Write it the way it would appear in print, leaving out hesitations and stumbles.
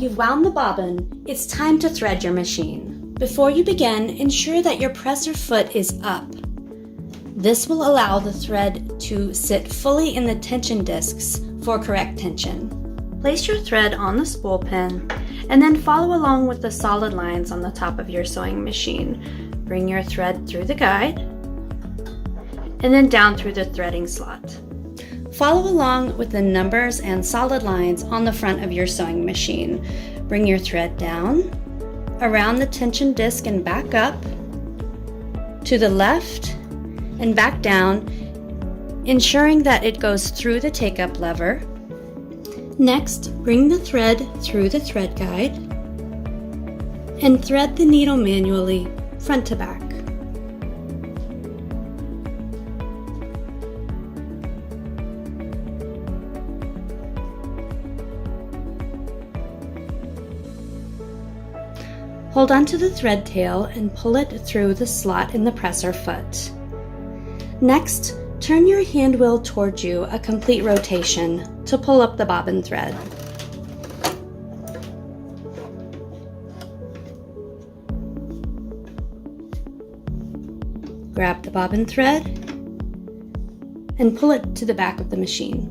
you've wound the bobbin, it's time to thread your machine. Before you begin, ensure that your presser foot is up. This will allow the thread to sit fully in the tension discs for correct tension. Place your thread on the spool pin and then follow along with the solid lines on the top of your sewing machine. Bring your thread through the guide and then down through the threading slot. Follow along with the numbers and solid lines on the front of your sewing machine. Bring your thread down, around the tension disc and back up, to the left and back down, ensuring that it goes through the take-up lever. Next, bring the thread through the thread guide and thread the needle manually, front to back. Hold onto the thread tail and pull it through the slot in the presser foot. Next, turn your hand wheel towards you a complete rotation to pull up the bobbin thread. Grab the bobbin thread and pull it to the back of the machine.